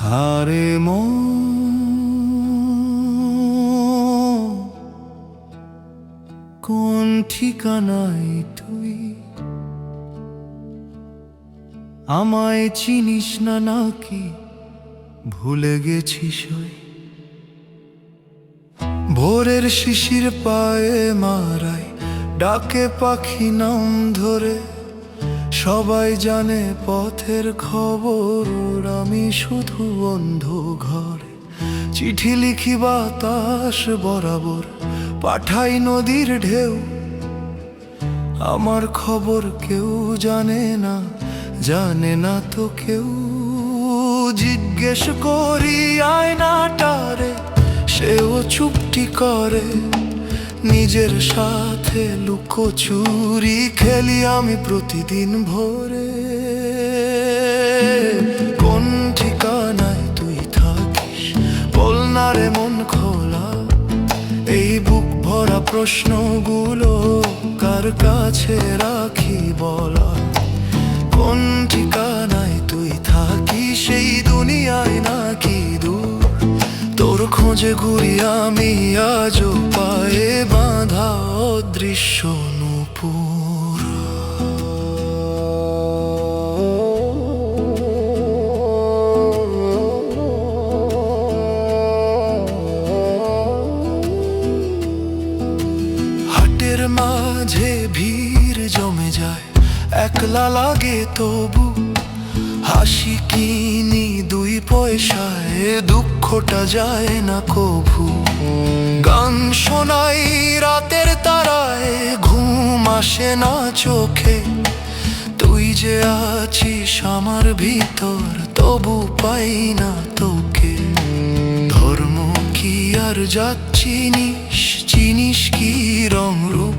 হারে মন, কোন ঠিকানায় তুই? আমায় চিনিস না নাকি ভুলে গেছিস ওই ভোরের শিশির পায়ে মারায় ডাকে পাখি নাম ধরে? সবাই জানে পথের খবর, আমি শুধু অন্ধ ঘরে। চিঠি লিখি বাতাস বরাবর, পাঠাই নদীর ঢেউ। আমার খবর কেউ জানে না তো কেউ। জিজ্ঞেস করি আয়নাটারে, সেও চুপটি করে। নিজের সাথে লুকোচুরি খেলি আমি প্রতিদিন ভোরে। কোন ঠিকানায় তুই থাকিস বল না রে মন খোলা। এই বুক ভরা প্রশ্নগুলো কার কাছে রাখি বলা? কোন ঠিকানায় তুই থাকিস এই দুনিয়ায় নাকি দূর? তোর খোঁজে ঘুরি আমি আজও পায়ে বাঁধা অদৃশ্য নূপুর। হাটের মাঝে ভিড় জমে যায়, একলা লাগে তবু। হাসি কিনি 2 পয়সায়, দুঃখটা যায় না কভু। গান শোনাই রাতের তারায়, ঘুম আসে না চোখে। তুই যে আছিস আমার ভিতর, তবু পাই না তোকে। ধর্ম কি আর জাত চিনিস কি রং রূপ?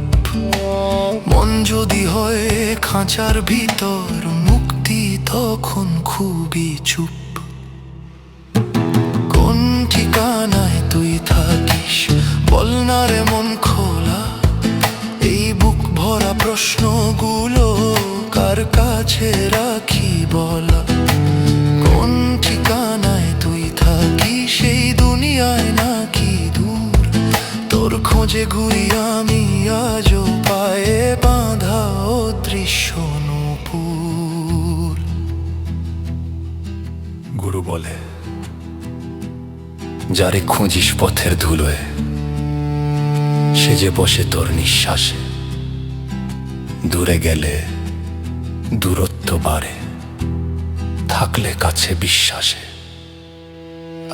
মন যদি হয় খাঁচার ভিতর, মুক্তি তখন খুবই চুপ। কোন ঠিকানায় তুই থাকিস বল না রে মন খোলা। এই বুক ভরা প্রশ্নগুলো কার কাছে রাখি বলা? কোন ঠিকানায় তুই থাকিস এই দুনিয়ায় নাকি দূর? তোর খোঁজে ঘুরি আমি আজও পায়ে বাঁধা অদৃশ্য নূপুর। গুরু বলে, যারে খুঁজিস পথের ধুলোয়, সে যে বসে তোর নিঃশ্বাসে। দূরে গেলে দূরত্ব বাড়ে, থাকলে কাছে বিশ্বাসে।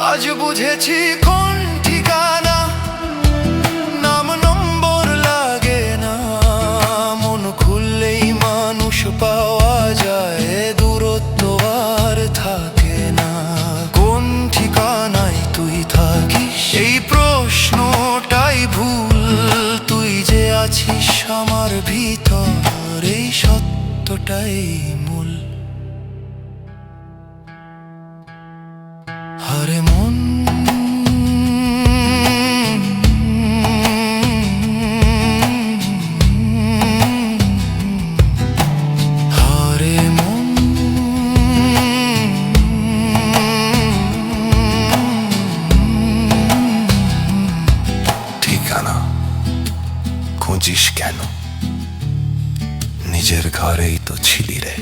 আজ বুঝেছি কোন ঠিকানা নাম নম্বর লাগে না। মন খুললেই মানুষ পাওয়া যায়, দূরত্ব আর থাকে না। কোন ঠিকানায় তুই থাকিস এই প্রশ্নটাই ভুল। তুই যে আছিস আমার ভিতর, এই সত্যটাই মূল। হারে মন, হারে মন, ঠিকানা খুঁজিস কেন? নিজের ঘরেই তো ছিলি রে।